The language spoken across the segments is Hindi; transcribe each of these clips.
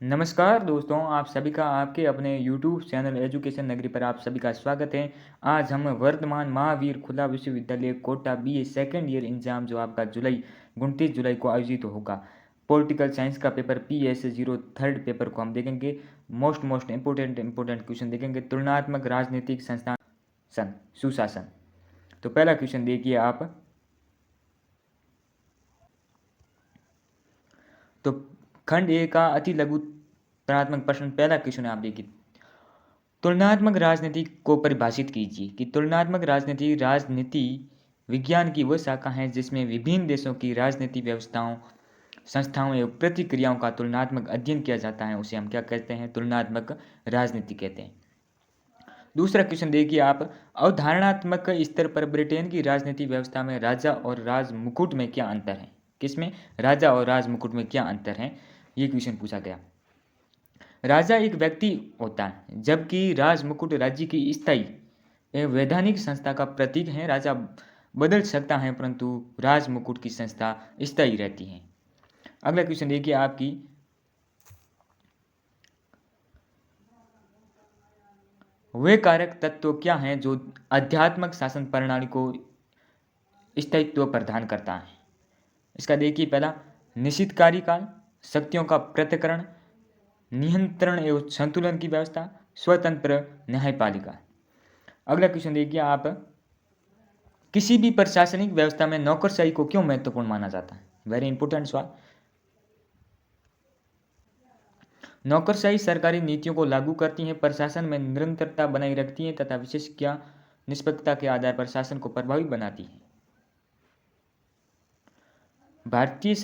नमस्कार दोस्तों, आप सभी का आपके अपने यूट्यूब चैनल एजुकेशन नगरी पर आप सभी का स्वागत है। आज हम वर्तमान महावीर खुला विश्वविद्यालय Kota BA second year exam जो आपका 29 जुलाई को आयोजित होगा, पॉलिटिकल साइंस का पेपर PS 0 थर्ड पेपर को हम देखेंगे। मोस्ट इम्पोर्टेंट क्वेश्चन देखेंगे। तुलनात्मक राजनीतिक संस्थान सुशासन। तो पहला क्वेश्चन देखिए आप। तो खंड ए का अति लघु तुलनात्मक प्रश्न, पहला क्वेश्चन आप देखिए। तुलनात्मक राजनीति को परिभाषित कीजिए कि तुलनात्मक राजनीति राजनीति विज्ञान की वह शाखा है जिसमें विभिन्न देशों की राजनीति व्यवस्थाओं, संस्थाओं एवं प्रतिक्रियाओं का तुलनात्मक अध्ययन किया जाता है। उसे हम क्या कहते हैं? तुलनात्मक राजनीति कहते हैं। दूसरा क्वेश्चन देखिए आप। अवधारणात्मक स्तर पर ब्रिटेन की राजनीति व्यवस्था में राजा और राज मुकुट में क्या अंतर है? किसमें? राजा और राज मुकुट में क्या अंतर है? ये क्वेश्चन पूछा गया। राजा एक व्यक्ति होता है, जबकि राज मुकुट राज्य की स्थायी एवं वैधानिक संस्था का प्रतीक है। राजा बदल सकता है परंतु राज मुकुट की संस्था स्थायी रहती है। अगला क्वेश्चन देखिए आपकी। वे कारक तत्व क्या हैं जो आध्यात्मक शासन प्रणाली को स्थायित्व प्रदान करता है? इसका देखिए पहला, निश्चित कार्यकाल, शक्तियों का पृथक्करण, नियंत्रण एवं संतुलन की व्यवस्था, स्वतंत्र न्यायपालिका। अगला क्वेश्चन देखिए आप। किसी भी प्रशासनिक व्यवस्था में नौकरशाही को क्यों महत्वपूर्ण माना जाता है? वेरी इंपॉर्टेंट सवाल। नौकरशाही सरकारी नीतियों को लागू करती है, प्रशासन में निरंतरता बनाए रखती है तथा विशेषज्ञ निष्पक्षता के आधार पर शासन को प्रभावी बनाती है। भारतीय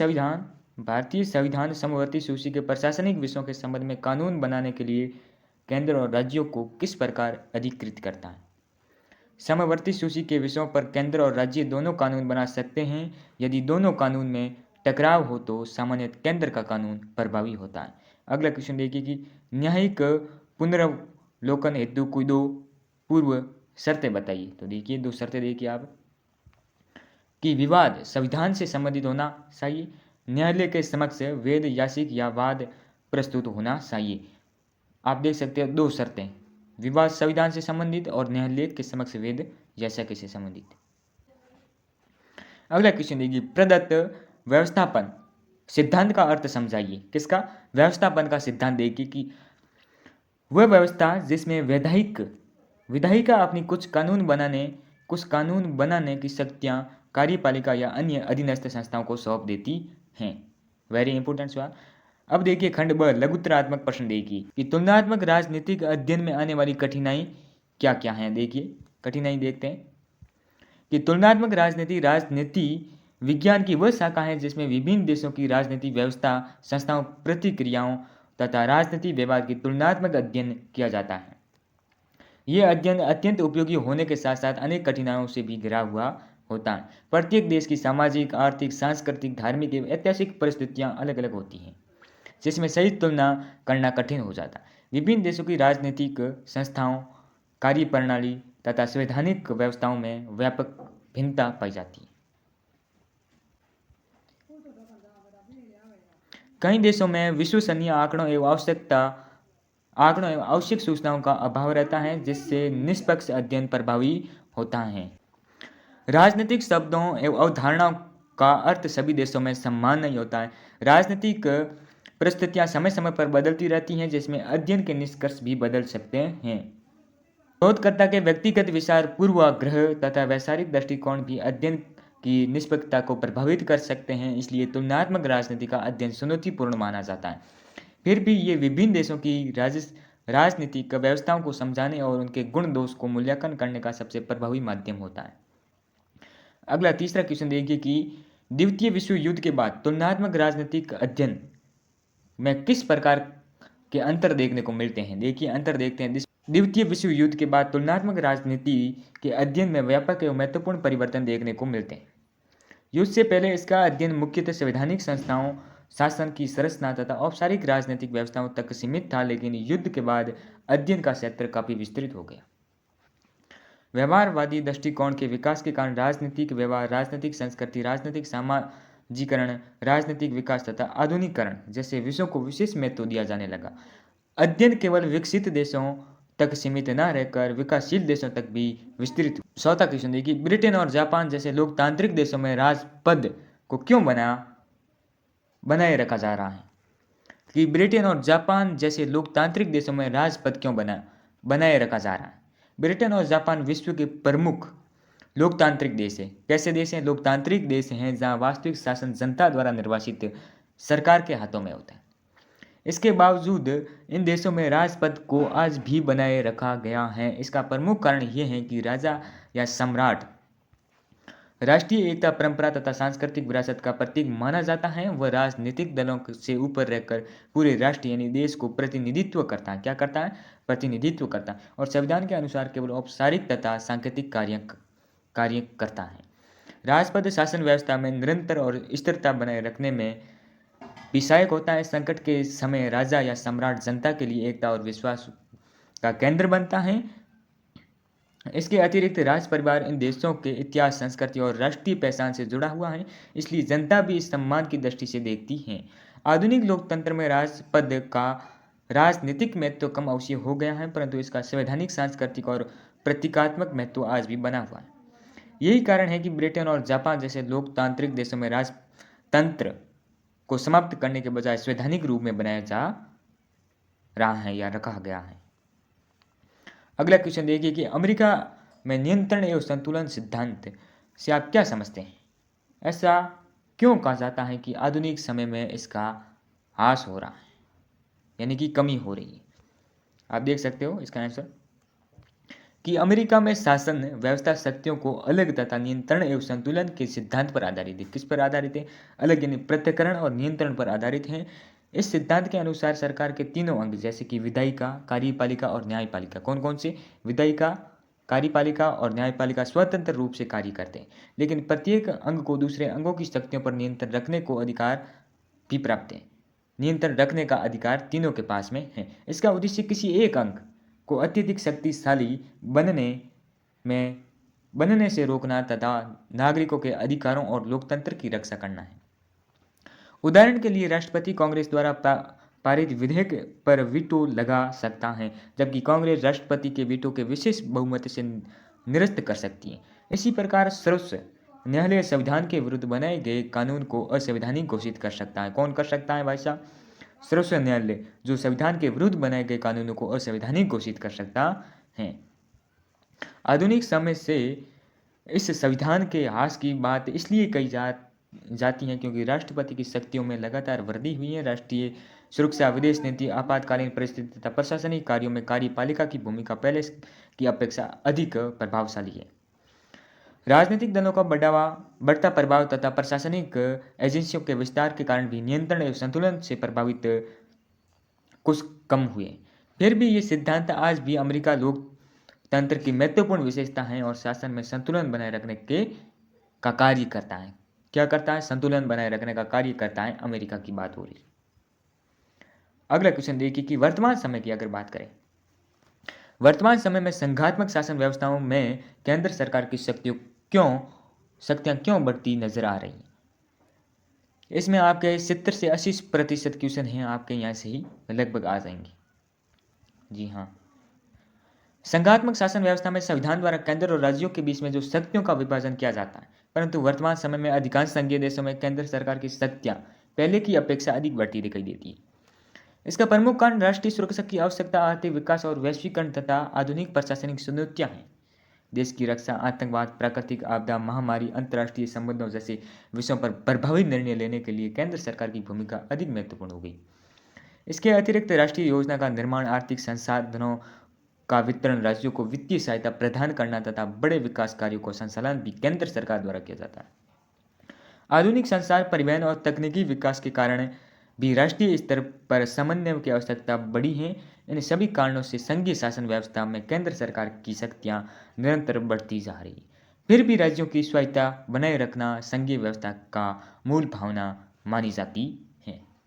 संविधान समवर्ती सूची के प्रशासनिक विषयों के संबंध में कानून बनाने के लिए केंद्र और राज्यों को किस प्रकार अधिकृत करता है? समवर्ती सूची के विषयों पर केंद्र और राज्य दोनों कानून बना सकते हैं। यदि दोनों कानून में टकराव हो तो सामान्यतः केंद्र का कानून प्रभावी होता है। अगला क्वेश्चन देखिए कि न्यायिक पुनर्वलोकन हेतु कोई दो पूर्व शर्तें बताइए। तो देखिए दो शर्तें देखिए आप कि विवाद संविधान से संबंधित होना चाहिए, न्यायालय के समक्ष वेद याचिक या वाद प्रस्तुत होना चाहिए। आप देख सकते हैं दो शर्तें, विवाद संविधान से संबंधित और न्यायालय के समक्ष वेद याचिका से संबंधित। अगला क्वेश्चन देखिए, प्रदत्त व्यवस्थापन सिद्धांत का अर्थ समझाइए। किसका? व्यवस्थापन का सिद्धांत देखिए कि वह व्यवस्था जिसमें विधायिका अपनी कुछ कानून बनाने की शक्तियां कार्यपालिका या अन्य अधीनस्थ संस्थाओं को सौंप देती हैं। वेरी इंपॉर्टेंट सवाल। अब देखिए खंड ब लघुत्तरात्मक प्रश्न देखिए कि तुलनात्मक राजनीतिक अध्ययन में आने वाली कठिनाई क्या क्या है। देखिए कठिनाई देखते हैं कि तुलनात्मक राजनीति विज्ञान की वह शाखा है जिसमें विभिन्न देशों की राजनीति व्यवस्था, संस्थाओं, प्रतिक्रियाओं तथा राजनीति व्यवहार की तुलनात्मक अध्ययन किया जाता है। यह अध्ययन अत्यंत उपयोगी होने के साथ साथ अनेक कठिनाइयों से भी घिरा हुआ होता है। प्रत्येक देश की सामाजिक, आर्थिक, सांस्कृतिक, धार्मिक एवं ऐतिहासिक परिस्थितियां अलग अलग होती हैं, जिसमें सही तुलना करना कठिन हो जाता है। विभिन्न देशों की राजनीतिक संस्थाओं, कार्यप्रणाली तथा संवैधानिक व्यवस्थाओं में व्यापक भिन्नता पाई जाती है। कई देशों में विश्वसनीय आंकड़ों एवं आवश्यक सूचनाओं का अभाव रहता है, जिससे निष्पक्ष अध्ययन प्रभावी होता है। राजनीतिक शब्दों एवं अवधारणाओं का अर्थ सभी देशों में समान नहीं होता है। राजनीतिक परिस्थितियां समय समय पर बदलती रहती हैं, जिसमें अध्ययन के निष्कर्ष भी बदल सकते हैं। शोधकर्ता के व्यक्तिगत विचार, पूर्वाग्रह तथा वैचारिक दृष्टिकोण भी अध्ययन की निष्पक्षता को प्रभावित कर सकते हैं। इसलिए तुलनात्मक राजनीति का अध्ययन चुनौतीपूर्ण माना जाता है। फिर भी ये विभिन्न देशों की राजनीतिक व्यवस्थाओं को समझाने और उनके गुण दोष को मूल्यांकन करने का सबसे प्रभावी माध्यम होता है। अगला तीसरा क्वेश्चन देखिए कि द्वितीय विश्व युद्ध के बाद तुलनात्मक राजनीतिक अध्ययन में किस प्रकार के अंतर देखने को मिलते हैं। देखिए अंतर देखते हैं। द्वितीय विश्व युद्ध के बाद तुलनात्मक राजनीति के अध्ययन में व्यापक एवं महत्वपूर्ण परिवर्तन देखने को मिलते हैं। युद्ध से पहले इसका अध्ययन मुख्यतः संवैधानिक संस्थाओं, शासन की संरचना तथा औपचारिक राजनीतिक व्यवस्थाओं तक सीमित था, लेकिन युद्ध के बाद अध्ययन का क्षेत्र काफी विस्तृत हो गया। व्यवहारवादी दृष्टिकोण के विकास के कारण राजनीतिक व्यवहार, राजनीतिक संस्कृति, राजनीतिक जीकरण, राजनीतिक विकास तथा आधुनिकीकरण जैसे विषयों को विशेष महत्व दिया जाने लगा। अध्ययन केवल विकसित देशों तक सीमित न रहकर विकासशील देशों तक भी विस्तृत हुआ। चौथा क्वेश्चन देखिए, ब्रिटेन और जापान जैसे लोकतांत्रिक देशों में राजपद को क्यों बनाए रखा जा रहा है? कि ब्रिटेन और जापान जैसे लोकतांत्रिक देशों में राजपद क्यों बनाए रखा जा रहा है? ब्रिटेन और जापान विश्व के प्रमुख लोकतांत्रिक देश है। कैसे देश हैं? लोकतांत्रिक देश हैं जहां वास्तविक शासन जनता द्वारा निर्वाचित सरकार के हाथों में होता है। इसके बावजूद इन देशों में राजपद को आज भी बनाए रखा गया है। इसका प्रमुख कारण ये है कि राजा या सम्राट राष्ट्रीय एकता, परंपरा तथा सांस्कृतिक विरासत का प्रतीक माना जाता है। वह राजनीतिक दलों से ऊपर रहकर पूरे राष्ट्र यानी देश को प्रतिनिधित्व करता है। क्या करता है? प्रतिनिधित्व करता है और संविधान के अनुसार केवल औपचारिक तथा सांकेतिक कार्य करता है। राजपद शासन व्यवस्था में निरंतर और स्थिरता बनाए रखने में भी सहायक होता है। संकट के समय राजा या सम्राट जनता के लिए एकता और विश्वास का केंद्र बनता है। इसके अतिरिक्त राज परिवार इन देशों के इतिहास, संस्कृति और राष्ट्रीय पहचान से जुड़ा हुआ है, इसलिए जनता भी इस सम्मान की दृष्टि से देखती है। आधुनिक लोकतंत्र में राजपद का राजनीतिक महत्व कम अवश्य हो गया है, परंतु इसका संवैधानिक, सांस्कृतिक और प्रतीकात्मक महत्व आज भी बना हुआ है। यही कारण है कि ब्रिटेन और जापान जैसे लोकतांत्रिक देशों में राजतंत्र को समाप्त करने के बजाय संवैधानिक रूप में बनाया जा रहा है या रखा गया है। अगला क्वेश्चन देखिए कि अमेरिका में नियंत्रण एवं संतुलन सिद्धांत से आप क्या समझते हैं? ऐसा क्यों कहा जाता है कि आधुनिक समय में इसका ह्रास हो रहा है, यानी कि कमी हो रही है? आप देख सकते हो इसका आंसर कि अमेरिका में शासन व्यवस्था शक्तियों को अलग तथा नियंत्रण एवं संतुलन के सिद्धांत पर आधारित है। किस पर आधारित है? अलग यानी पृथक्करण और नियंत्रण पर आधारित है। इस सिद्धांत के अनुसार सरकार के तीनों अंग जैसे कि विधायिका, कार्यपालिका और न्यायपालिका, कौन कौन से? विधायिका, कार्यपालिका और न्यायपालिका स्वतंत्र रूप से कार्य करते हैं, लेकिन प्रत्येक अंग को दूसरे अंगों की शक्तियों पर नियंत्रण रखने को अधिकार भी प्राप्त है। नियंत्रण रखने का अधिकार तीनों के पास में है। इसका उद्देश्य किसी एक अंग को अत्यधिक शक्तिशाली बनने से रोकना तथा नागरिकों के अधिकारों और लोकतंत्र की रक्षा करना है। उदाहरण के लिए राष्ट्रपति कांग्रेस द्वारा पारित विधेयक पर वीटो लगा सकता है, जबकि कांग्रेस राष्ट्रपति के वीटो के विशेष बहुमत से निरस्त कर सकती है। इसी प्रकार सर्वोच्च न्यायालय संविधान के विरुद्ध बनाए गए कानून को असंवैधानिक घोषित कर सकता है। कौन कर सकता है भाई साहब? सर्वोच्च न्यायालय जो संविधान के विरुद्ध बनाए गए कानूनों को असंवैधानिक घोषित कर सकता है। आधुनिक समय से इस संविधान के ह्रास की बात इसलिए कही जाती हैं क्योंकि राष्ट्रपति की शक्तियों में लगातार वृद्धि हुई है। राष्ट्रीय सुरक्षा, विदेश नीति, आपातकालीन परिस्थिति तथा प्रशासनिक कार्यों में कार्यपालिका की भूमिका पहले की अपेक्षा अधिक प्रभावशाली है। राजनीतिक दलों का बढ़ता प्रभाव तथा प्रशासनिक एजेंसियों के विस्तार के कारण भी नियंत्रण एवं संतुलन से प्रभावित कुछ कम हुए। फिर भी ये सिद्धांत आज भी अमेरिका लोकतंत्र की महत्वपूर्ण विशेषता है और शासन में संतुलन बनाए रखने का कार्य करता है। क्या करता है? संतुलन बनाए रखने का कार्य करता है। अमेरिका की बात हो रही। अगला क्वेश्चन देखिए कि वर्तमान समय की अगर बात करें, वर्तमान समय में संघात्मक शासन व्यवस्थाओं में केंद्र सरकार की शक्तियां क्यों बढ़ती नजर आ रही हैं? इसमें आपके 70 से 80% क्वेश्चन हैं आपके यहाँ से ही लगभग आ जाएंगे। जी हाँ, संघात्मक शासन व्यवस्था में संविधान द्वारा केंद्र और राज्यों के बीच में जो शक्तियों का विभाजन किया जाता है, परंतु वर्तमान समय में अधिकांश संघीय देशों में केंद्र सरकार की शक्तियां पहले की अपेक्षा अधिक बढ़ती दिखाई देती है। इसका प्रमुख कारण राष्ट्रीय सुरक्षा की आवश्यकता, आर्थिक विकास और वैश्वीकरण तथा आधुनिक प्रशासनिक चुनौतियां हैं। देश की रक्षा, आतंकवाद, प्राकृतिक आपदा, महामारी, अंतर्राष्ट्रीय संबंधों जैसे विषयों पर प्रभावी निर्णय लेने के लिए केंद्र सरकार की भूमिका अधिक महत्वपूर्ण हो गई। इसके अतिरिक्त राष्ट्रीय योजना का निर्माण, आर्थिक संसाधनों का वितरण, राज्यों को वित्तीय सहायता प्रदान करना तथा बड़े विकास कार्यों को संचालन भी केंद्र सरकार द्वारा किया जाता है। आधुनिक संचार, परिवहन और तकनीकी विकास के कारण भी राष्ट्रीय स्तर पर समन्वय की आवश्यकता बढ़ी है। इन सभी कारणों से संघीय शासन व्यवस्था में केंद्र सरकार की शक्तियां निरंतर बढ़ती जा रही है। फिर भी राज्यों की स्वायत्तता बनाए रखना संघीय व्यवस्था का मूल भावना मानी जाती